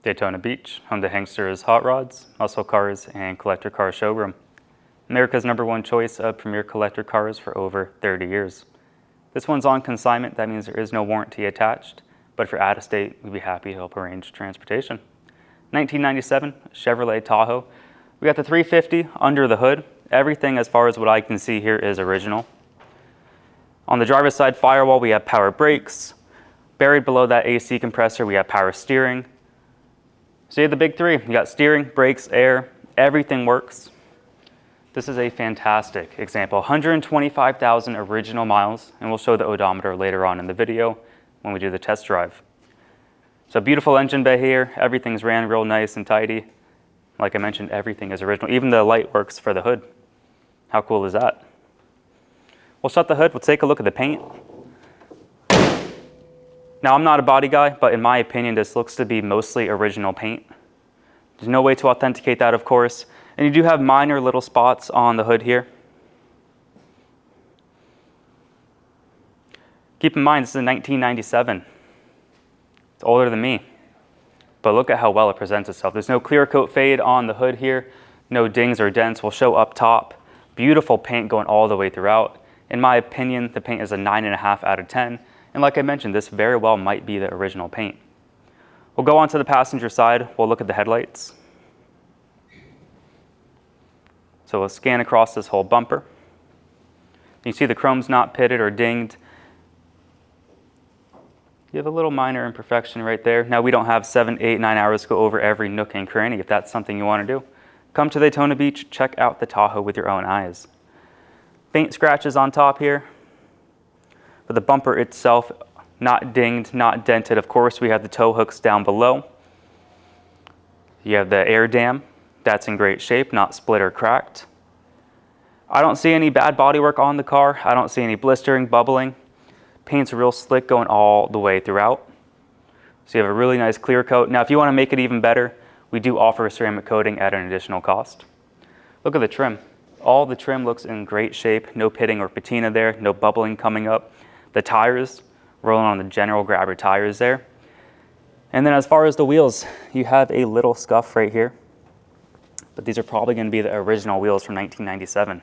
Daytona Beach, home to Hanksters hot rods, muscle cars, and collector car showroom. America's #1 choice of premier collector cars for over 30 years. This one's on consignment, that means there is no warranty attached, but if you're out of state, we'd be happy to help arrange transportation. 1997 Chevrolet Tahoe. We got the 350 under the hood. Everything as far as what I can see here is original. On the driver's side firewall, we have power brakes. Buried below that AC compressor, we have power steering. So you have the big three. You got steering, brakes, air, everything works. This is a fantastic example. 125,000 original miles, and we'll show the odometer later on in the video when we do the test drive. So beautiful engine bay here. Everything's ran real nice and tidy. Like I mentioned, everything is original. Even the light works for the hood. How cool is that? We'll shut the hood. We'll take a look at the paint. Now, I'm not a body guy, but in my opinion, this looks to be mostly original paint. There's no way to authenticate that, of course. And you do have minor little spots on the hood here. Keep in mind, this is a 1997. It's older than me. But look at how well it presents itself. There's no clear coat fade on the hood here. No dings or dents. We'll show up top. Beautiful paint going all the way throughout. In my opinion, the paint is a 9.5 out of 10. And like I mentioned, this very well might be the original paint. We'll go on to the passenger side. We'll look at the headlights. So we'll scan across this whole bumper. You see the chrome's not pitted or dinged. You have a little minor imperfection right there. Now we don't have 7, 8, 9 hours to go over every nook and cranny. If that's something you want to do, come to Daytona Beach, check out the Tahoe with your own eyes. Faint scratches on top here. But the bumper itself, not dinged, not dented. Of course, we have the tow hooks down below. You have the air dam. That's in great shape, not split or cracked. I don't see any bad bodywork on the car. I don't see any blistering, bubbling. Paint's real slick going all the way throughout. So you have a really nice clear coat. Now, if you want to make it even better, we do offer a ceramic coating at an additional cost. Look at the trim. All the trim looks in great shape. No pitting or patina there, no bubbling coming up. The tires, rolling on the general grabber tires there. And then as far as the wheels, you have a little scuff right here. But these are probably going to be the original wheels from 1997.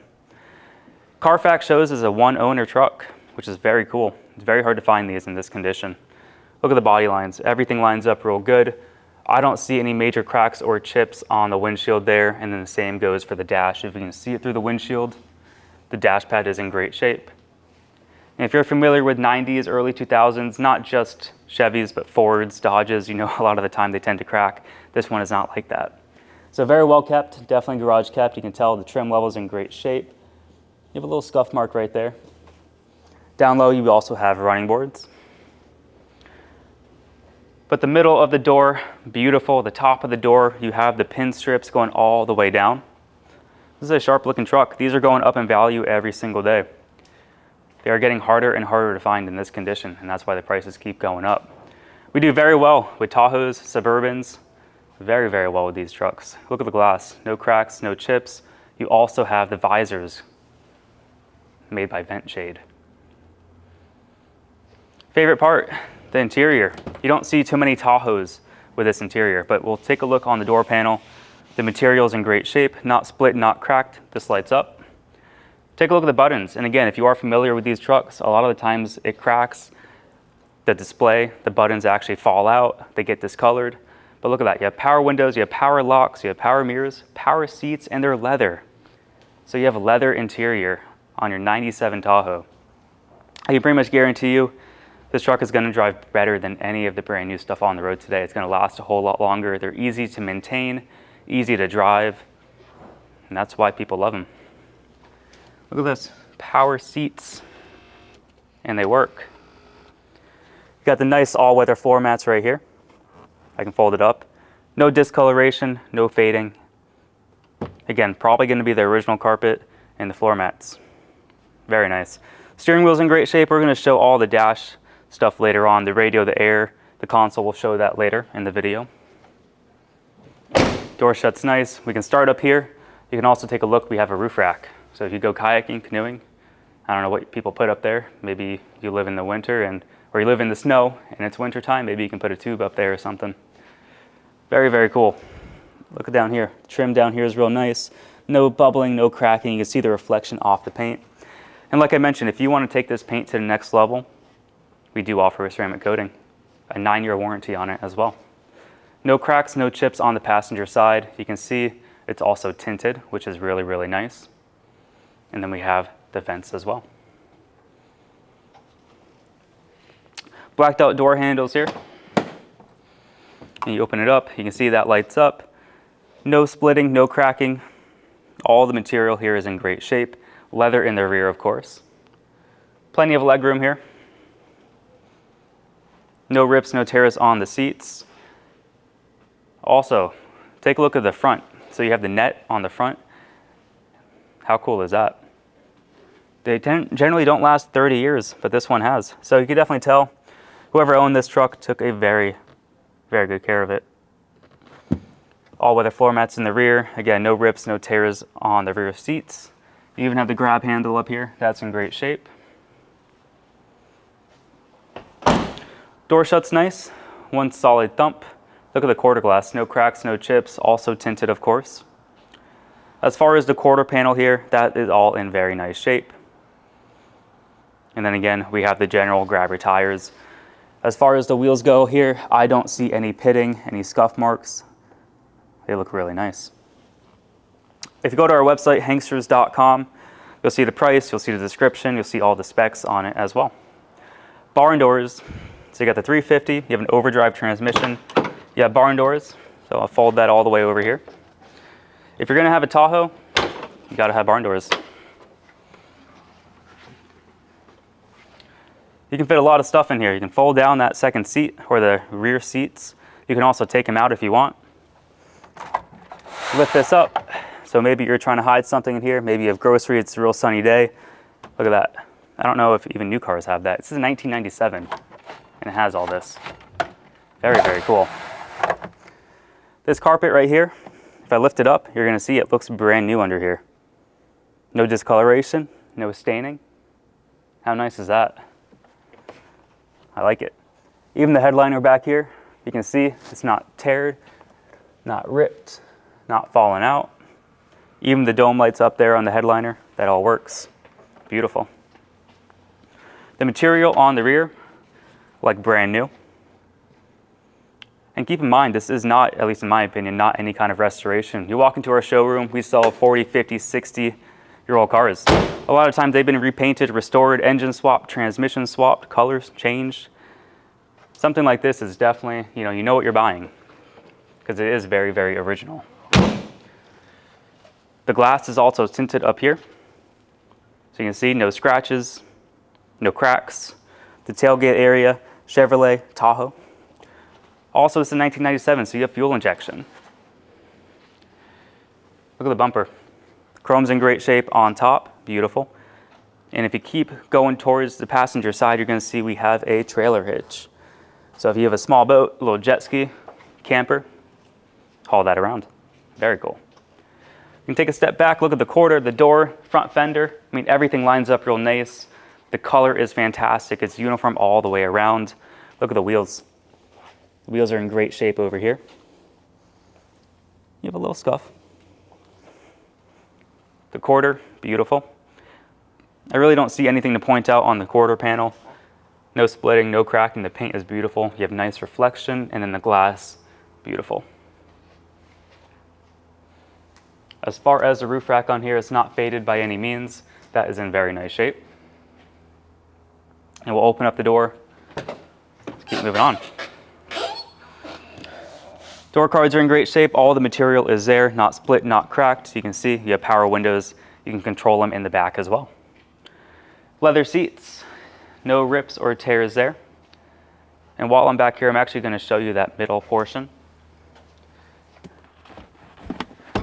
Carfax shows is a one-owner truck, which is very cool. It's very hard to find these in this condition. Look at the body lines. Everything lines up real good. I don't see any major cracks or chips on the windshield there, and then the same goes for the dash. If you can see it through the windshield, the dash pad is in great shape. And if you're familiar with 90s, early 2000s, not just Chevys, but Fords, Dodges, you know, a lot of the time they tend to crack. This one is not like that. So very well kept, definitely garage kept. You can tell the trim level is in great shape. You have a little scuff mark right there. Down low, you also have running boards. But the middle of the door, beautiful. The top of the door, you have the pin strips going all the way down. This is a sharp looking truck. These are going up in value every single day. They are getting harder and harder to find in this condition, and that's why the prices keep going up. We do very well with Tahoes, Suburbans, very, very well with these trucks. Look at the glass, no cracks, no chips. You also have the visors made by Vent Shade. Favorite part, the interior. You don't see too many Tahoes with this interior, but we'll take a look on the door panel. The material's in great shape, not split, not cracked. This lights up. Take a look at the buttons. And again, if you are familiar with these trucks, a lot of the times it cracks. The display, the buttons actually fall out. They get discolored. But look at that. You have power windows, you have power locks, you have power mirrors, power seats, and they're leather. So you have a leather interior on your 97 Tahoe. I can pretty much guarantee you this truck is going to drive better than any of the brand new stuff on the road today. It's going to last a whole lot longer. They're easy to maintain, easy to drive, and that's why people love them. Look at this, power seats, and they work. You got the nice all-weather floor mats right here. I can fold it up. No discoloration, no fading. Again, probably going to be the original carpet and the floor mats. Very nice. Steering wheel's in great shape. We're going to show all the dash stuff later on. The radio, the air, the console, we'll show that later in the video. Door shuts nice. We can start up here. You can also take a look. We have a roof rack. So if you go kayaking, canoeing, I don't know what people put up there. Maybe you live in the winter or you live in the snow and it's winter time. Maybe you can put a tube up there or something. Very, very cool. Look at down here. Trim down here is real nice. No bubbling, no cracking. You can see the reflection off the paint. And like I mentioned, if you want to take this paint to the next level, we do offer a ceramic coating. A 9-year warranty on it as well. No cracks, no chips on the passenger side. You can see it's also tinted, which is really, really nice. And then we have the vents as well. Blacked out door handles here. And you open it up, you can see that lights up. No splitting, no cracking. All the material here is in great shape. Leather in the rear, of course. Plenty of leg room here. No rips, no tears on the seats. Also, take a look at the front. So you have the net on the front. How cool is that? They generally don't last 30 years, but this one has. So you can definitely tell whoever owned this truck took a very, very good care of it. All-weather floor mats in the rear. Again, no rips, no tears on the rear seats. You even have the grab handle up here. That's in great shape. Door shuts nice. One solid thump. Look at the quarter glass. No cracks, no chips. Also tinted, of course. As far as the quarter panel here, that is all in very nice shape. And then again, we have the general grabber tires. As far as the wheels go here, I don't see any pitting, any scuff marks. They look really nice. If you go to our website, Hanksters.com, you'll see the price, you'll see the description, you'll see all the specs on it as well. Barn doors. So you got the 350, you have an overdrive transmission, you have barn doors. So I'll fold that all the way over here. If you're gonna have a Tahoe, you gotta have barn doors. You can fit a lot of stuff in here. You can fold down that second seat or the rear seats. You can also take them out if you want. Lift this up. So maybe you're trying to hide something in here. Maybe you have grocery, it's a real sunny day. Look at that. I don't know if even new cars have that. This is 1997 and it has all this. Very, very cool. This carpet right here, if I lift it up, you're gonna see it looks brand new under here. No discoloration, no staining. How nice is that? I like it. Even the headliner back here, you can see it's not teared, not ripped, not fallen out. Even the dome lights up there on the headliner, that all works. Beautiful. The material on the rear, like brand new. And keep in mind, this is not, at least in my opinion, not any kind of restoration. You walk into our showroom, we sell 40, 50, 60-year-old cars. A lot of times they've been repainted, restored, engine swapped, transmission swapped, colors changed. Something like this is definitely, you know what you're buying because it is very, very original. The glass is also tinted up here. So you can see no scratches, no cracks. The tailgate area, Chevrolet Tahoe. Also, it's in 1997, so you have fuel injection. Look at the bumper. Chrome's in great shape on top, beautiful. And if you keep going towards the passenger side, you're gonna see we have a trailer hitch. So if you have a small boat, a little jet ski, camper, haul that around. Very cool. You can take a step back, look at the quarter, the door, front fender. I mean, everything lines up real nice. The color is fantastic. It's uniform all the way around. Look at the wheels. The wheels are in great shape over here. You have a little scuff. The quarter, beautiful. I really don't see anything to point out on the quarter panel. No splitting, no cracking. The paint is beautiful. You have nice reflection, and then the glass, beautiful. As far as the roof rack on here, it's not faded by any means. That is in very nice shape. And we'll open up the door. Let's keep moving on. Door cards are in great shape. All the material is there, not split, not cracked. You can see you have power windows. You can control them in the back as well. Leather seats, no rips or tears there. And while I'm back here, I'm actually going to show you that middle portion.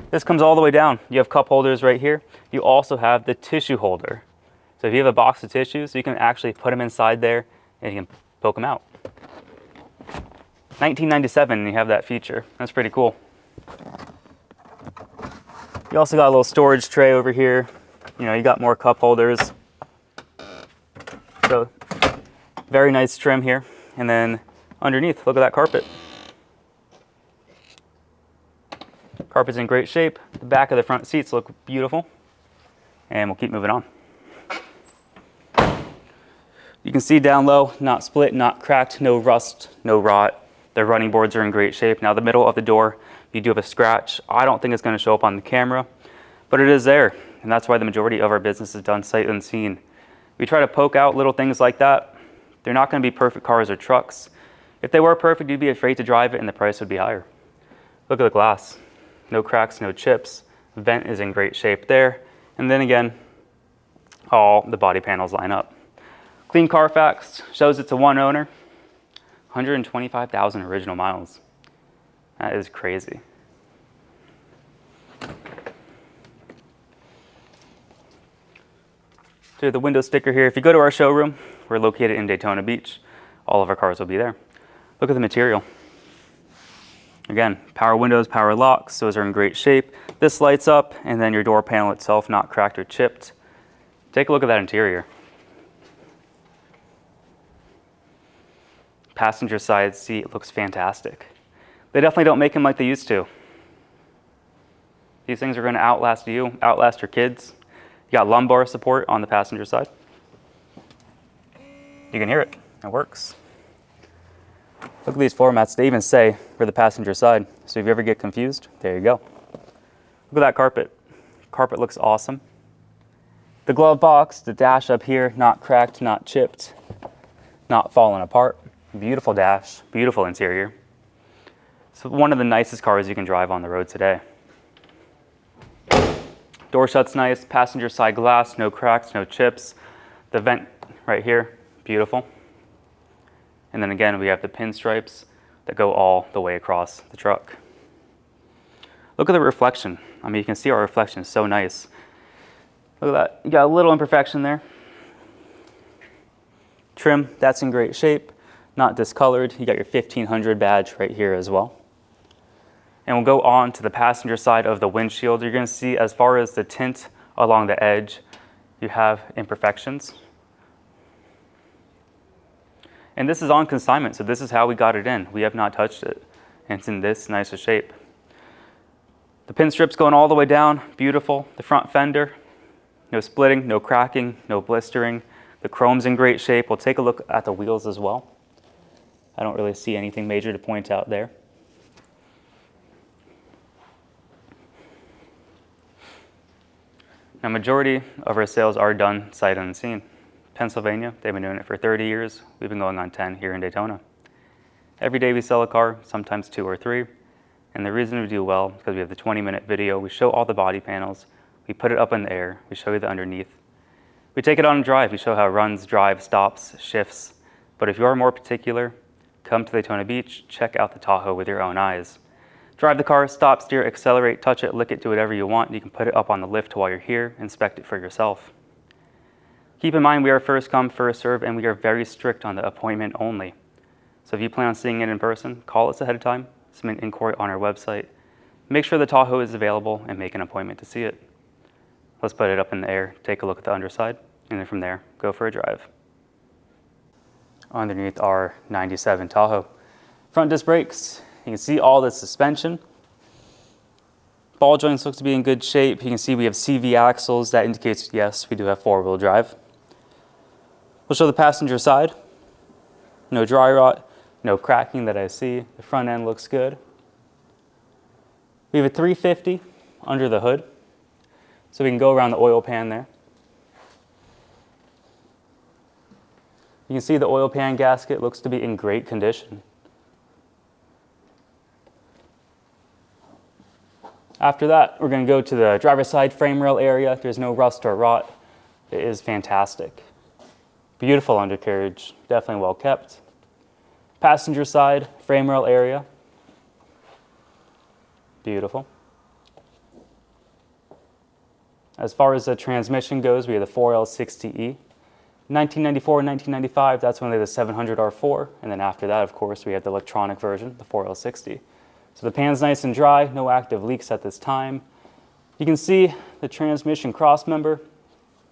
This comes all the way down. You have cup holders right here. You also have the tissue holder. So if you have a box of tissues, you can actually put them inside there and you can poke them out. 1997, and you have that feature. That's pretty cool. You also got a little storage tray over here. You got more cup holders. So very nice trim here. And then underneath, look at that carpet. Carpet's in great shape. The back of the front seats look beautiful. And we'll keep moving on. You can see down low, not split, not cracked, no rust, no rot. The running boards are in great shape. Now the middle of the door, you do have a scratch. I don't think it's going to show up on the camera, but it is there. And that's why the majority of our business is done sight unseen. We try to poke out little things like that. They're not going to be perfect cars or trucks. If they were perfect, you'd be afraid to drive it and the price would be higher. Look at the glass. No cracks, no chips. Vent is in great shape there. And then again, all the body panels line up. Clean Carfax shows it's a one owner, 125,000 original miles. That is crazy. So the window sticker here, if you go to our showroom, we're located in Daytona Beach. All of our cars will be there. Look at the material. Again, power windows, power locks, those are in great shape. This lights up, and then your door panel itself not cracked or chipped. Take a look at that interior. Passenger side seat looks fantastic. They definitely don't make them like they used to. These things are going to outlast you, outlast your kids. You got lumbar support on the passenger side. You can hear it. It works. Look at these floor mats. They even say for the passenger side. So if you ever get confused, there you go. Look at that carpet. Carpet looks awesome. The glove box, the dash up here, not cracked, not chipped, not falling apart. Beautiful dash, beautiful interior. It's one of the nicest cars you can drive on the road today. Door shuts nice, passenger side glass, no cracks, no chips. The vent right here, beautiful. And then again, we have the pinstripes that go all the way across the truck. Look at the reflection. I mean, you can see our reflection is so nice. Look at that. You got a little imperfection there. Trim, that's in great shape, not discolored. You got your 1500 badge right here as well. And we'll go on to the passenger side of the windshield. You're going to see as far as the tint along the edge, you have imperfections. And this is on consignment, so this is how we got it in. We have not touched it, and it's in this nice a shape. The pin strips going all the way down, beautiful. The front fender, no splitting, no cracking, no blistering. The chrome's in great shape. We'll take a look at the wheels as well. I don't really see anything major to point out there. Now, majority of our sales are done sight unseen. Pennsylvania, they've been doing it for 30 years. We've been going on 10 here in Daytona. Every day we sell a car, sometimes 2 or 3. And the reason we do well is because we have the 20-minute video. We show all the body panels. We put it up in the air. We show you the underneath. We take it on a drive. We show how it runs, drives, stops, shifts. But if you are more particular, come to Daytona Beach, check out the Tahoe with your own eyes. Drive the car, stop, steer, accelerate, touch it, lick it, do whatever you want. You can put it up on the lift while you're here, inspect it for yourself. Keep in mind, we are first come, first serve, and we are very strict on the appointment only. So if you plan on seeing it in person, call us ahead of time, submit an inquiry on our website. Make sure the Tahoe is available and make an appointment to see it. Let's put it up in the air, take a look at the underside, and then from there, go for a drive. Underneath our 97 Tahoe. Front disc brakes, you can see all the suspension. Ball joints look to be in good shape. You can see we have CV axles. That indicates, yes, we do have 4-wheel drive. We'll show the passenger side. No dry rot, no cracking that I see. The front end looks good. We have a 350 under the hood, so we can go around the oil pan there. You can see the oil pan gasket looks to be in great condition. After that, we're going to go to the driver's side frame rail area. There's no rust or rot. It is fantastic. Beautiful undercarriage, definitely well kept. Passenger side frame rail area. Beautiful. As far as the transmission goes, we have the 4L60E. 1994 and 1995, that's when they had the 700R4. And then after that, of course, we had the electronic version, the 4L60. So the pan's nice and dry, no active leaks at this time. You can see the transmission cross member.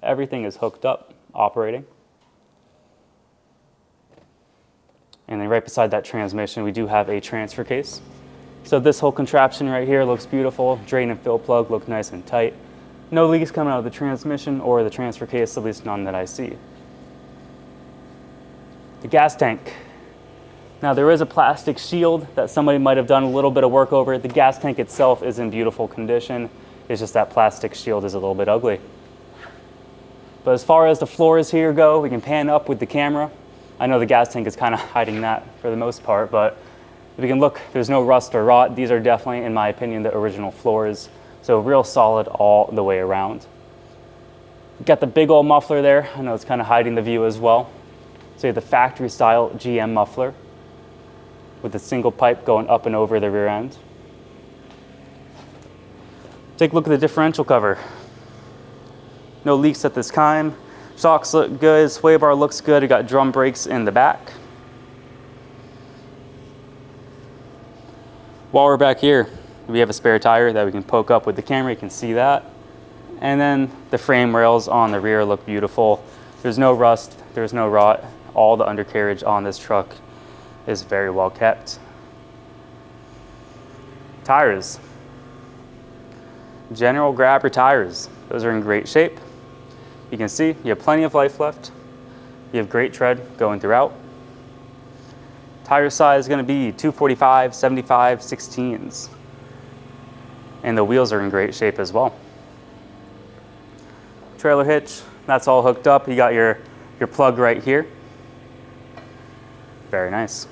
Everything is hooked up, operating. And then right beside that transmission, we do have a transfer case. So this whole contraption right here looks beautiful. Drain and fill plug look nice and tight. No leaks coming out of the transmission or the transfer case, at least none that I see. The gas tank. Now there is a plastic shield that somebody might have done a little bit of work over. The gas tank itself is in beautiful condition. It's just that plastic shield is a little bit ugly. But as far as the floors here go, we can pan up with the camera. I know the gas tank is kind of hiding that for the most part, but if we can look, there's no rust or rot. These are definitely, in my opinion, the original floors. So real solid all the way around. Got the big old muffler there. I know it's kind of hiding the view as well. So you have the factory style GM muffler with a single pipe going up and over the rear end. Take a look at the differential cover. No leaks at this time. Shocks look good, sway bar looks good. You got drum brakes in the back. While we're back here, we have a spare tire that we can poke up with the camera. You can see that. And then the frame rails on the rear look beautiful. There's no rust, there's no rot. All the undercarriage on this truck is very well kept. Tires. General Grabber tires. Those are in great shape. You can see you have plenty of life left. You have great tread going throughout. Tire size is going to be 245, 75, 16s. And the wheels are in great shape as well. Trailer hitch, that's all hooked up. You got your plug right here. Very nice.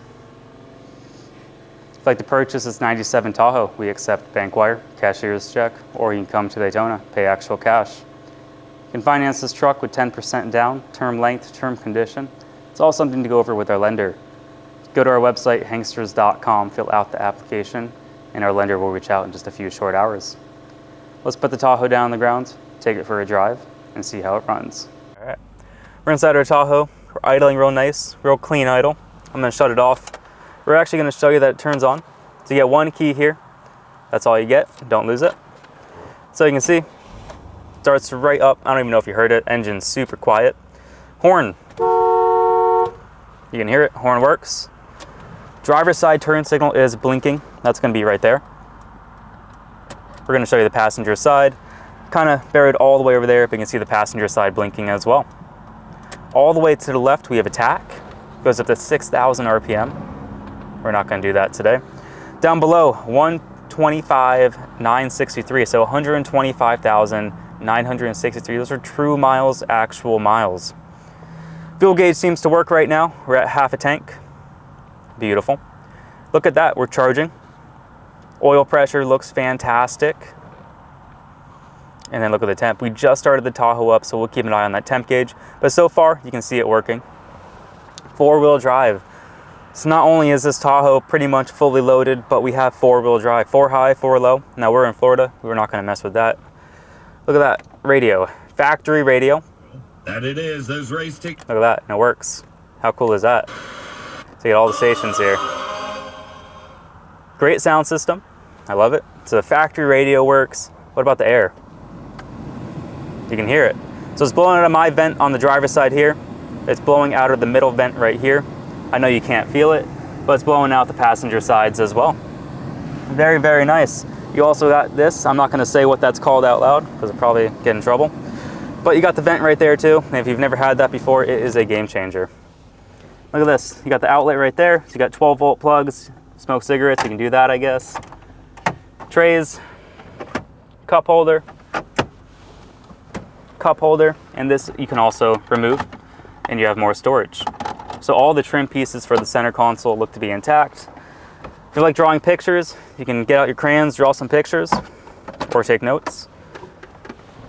If you'd like to purchase this 97 Tahoe, we accept bank wire, cashier's check, or you can come to Daytona, pay actual cash. You can finance this truck with 10% down, term length, term condition. It's all something to go over with our lender. Go to our website, hanksters.com, fill out the application, and our lender will reach out in just a few short hours. Let's put the Tahoe down on the ground, take it for a drive, and see how it runs. All right, we're inside our Tahoe. We're idling real nice, real clean idle. I'm gonna shut it off. We're actually gonna show you that it turns on. So you get one key here. That's all you get, don't lose it. So you can see, starts right up. I don't even know if you heard it. Engine's super quiet. Horn. You can hear it, horn works. Driver's side turn signal is blinking. That's gonna be right there. We're gonna show you the passenger side. Kind of buried all the way over there, but you can see the passenger side blinking as well. All the way to the left, we have a tach. Goes up to 6,000 RPM. We're not gonna do that today. Down below, 125,963, so 125,963. Those are true miles, actual miles. Fuel gauge seems to work right now. We're at half a tank. Beautiful. Look at that, we're charging. Oil pressure looks fantastic. And then look at the temp. We just started the Tahoe up, so we'll keep an eye on that temp gauge. But so far, you can see it working. Four-wheel drive. So not only is this Tahoe pretty much fully loaded, but we have four-wheel drive. 4 high, 4 low. Now we're in Florida. We're not gonna mess with that. Look at that radio. Factory radio. That it is, those race tickets. Look at that, and it works. How cool is that? So you get all the stations here. Great sound system. I love it. So the factory radio works. What about the air? You can hear it. So it's blowing out of my vent on the driver's side here. It's blowing out of the middle vent right here. I know you can't feel it, but it's blowing out the passenger sides as well. Very, very nice. You also got this. I'm not gonna say what that's called out loud because I'll probably get in trouble. But you got the vent right there too. And if you've never had that before, it is a game changer. Look at this. You got the outlet right there. So you got 12-volt plugs. Smoke cigarettes, you can do that, I guess. Trays, cup holder, and this you can also remove and you have more storage. So all the trim pieces for the center console look to be intact. If you like drawing pictures, you can get out your crayons, draw some pictures, or take notes.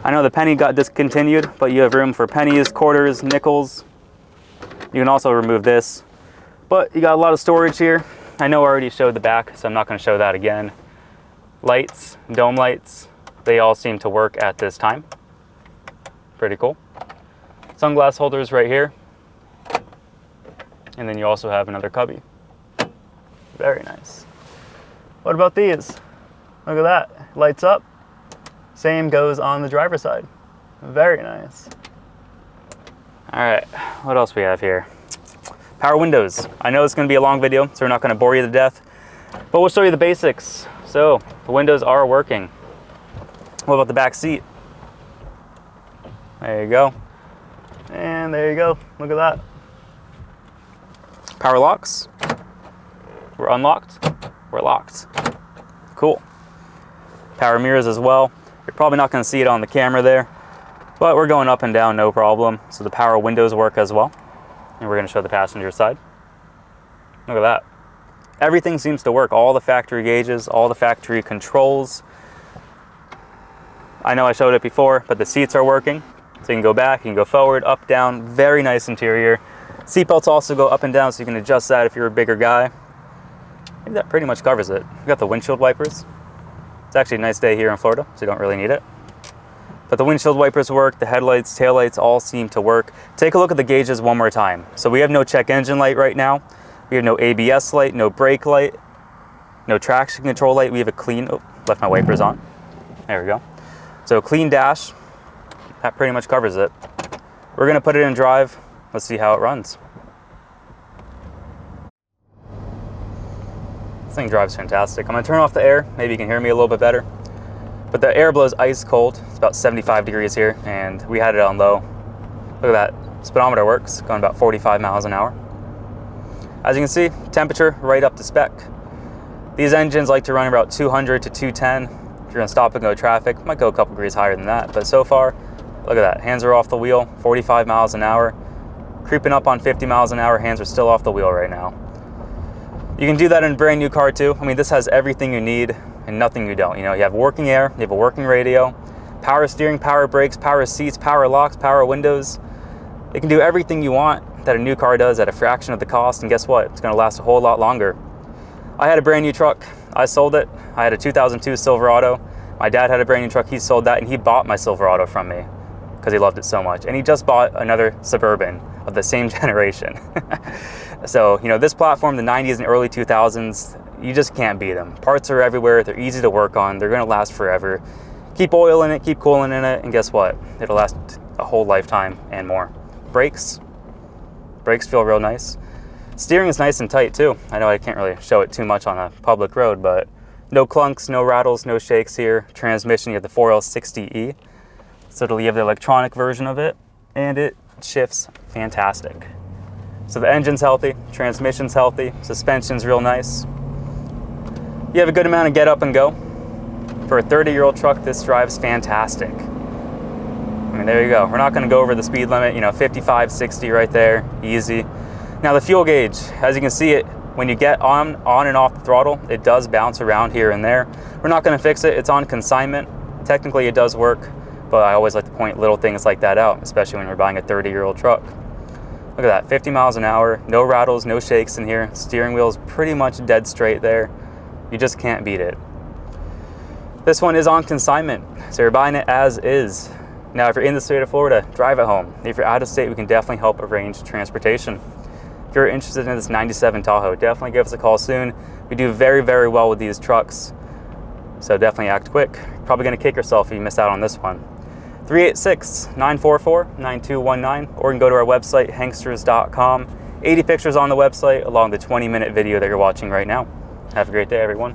I know the penny got discontinued, but you have room for pennies, quarters, nickels. You can also remove this, but you got a lot of storage here. I know I already showed the back, so I'm not going to show that again. Lights, dome lights, they all seem to work at this time. Pretty cool. Sunglass holders right here. And then you also have another cubby. Very nice. What about these? Look at that, lights up. Same goes on the driver's side. Very nice. All right, what else we have here? Power windows. I know it's gonna be a long video, so we're not gonna bore you to death, But we'll show you the basics. So the windows are working. What about the back seat? There you go. And there you go. Look at that. Power locks. We're unlocked. We're locked. Cool. Power mirrors as well. You're probably not going to see it on the camera there, but we're going up and down no problem. So the power windows work as well. And we're going to show the passenger side. Look at that. Everything seems to work. All the factory gauges, all the factory controls. I know I showed it before, but the seats are working. So you can go back, you can go forward, up, down. Very nice interior. Seatbelts also go up and down, so you can adjust that if you're a bigger guy. I think that pretty much covers it. We got the windshield wipers. It's actually a nice day here in Florida, so you don't really need it. But the windshield wipers work, the headlights, taillights all seem to work. Take a look at the gauges one more time. So we have no check engine light right now. We have no ABS light, no brake light, no traction control light. We have a clean, oh, left my wipers on. There we go. So clean dash, that pretty much covers it. We're gonna put it in drive. Let's see how it runs. This thing drives fantastic. I'm gonna turn off the air. Maybe you can hear me a little bit better. But the air blows ice cold. It's about 75 degrees here, and we had it on low. Look at that, speedometer works, going about 45 miles an hour. As you can see, temperature right up to spec. These engines like to run about 200 to 210. If you're gonna stop and go traffic, might go a couple degrees higher than that. But so far, look at that, hands are off the wheel, 45 miles an hour. Creeping up on 50 miles an hour, hands are still off the wheel right now. You can do that in a brand new car too. I mean, this has everything you need and nothing you don't. You know, you have working air, you have a working radio, power steering, power brakes, power seats, power locks, power windows. It can do everything you want that a new car does at a fraction of the cost, and guess what? It's gonna last a whole lot longer. I had a brand new truck, I sold it. I had a 2002 Silverado. My dad had a brand new truck, he sold that, and he bought my Silverado from me because he loved it so much. And he just bought another Suburban of the same generation. So, you know, this platform, the 90s and early 2000s, you just can't beat them. Parts are everywhere, they're easy to work on, they're gonna last forever. Keep oil in it, keep coolant in it, and guess what? It'll last a whole lifetime and more. Brakes feel real nice. Steering is nice and tight too. I know I can't really show it too much on a public road, but no clunks, no rattles, no shakes here. Transmission, you have the 4L60E. So you have the electronic version of it, and it shifts fantastic. So the engine's healthy, transmission's healthy, suspension's real nice. You have a good amount of get up and go. For a 30-year-old truck, this drives fantastic. I mean, there you go. We're not gonna go over the speed limit, you know, 55, 60 right there, easy. Now the fuel gauge, as you can see it, when you get on and off the throttle, it does bounce around here and there. We're not gonna fix it, it's on consignment. Technically it does work, but I always like to point little things like that out, especially when you're buying a 30-year-old truck. Look at that, 50 miles an hour, no rattles, no shakes in here. Steering wheel's pretty much dead straight there. You just can't beat it. This one is on consignment, so you're buying it as is. Now, if you're in the state of Florida, drive it home. If you're out of state, we can definitely help arrange transportation. If you're interested in this 97 Tahoe, definitely give us a call soon. We do very, very well with these trucks, so definitely act quick. You're probably gonna kick yourself if you miss out on this one. 386-944-9219, or you can go to our website, Hanksters.com. 80 pictures on the website, along the 20-minute video that you're watching right now. Have a great day, everyone.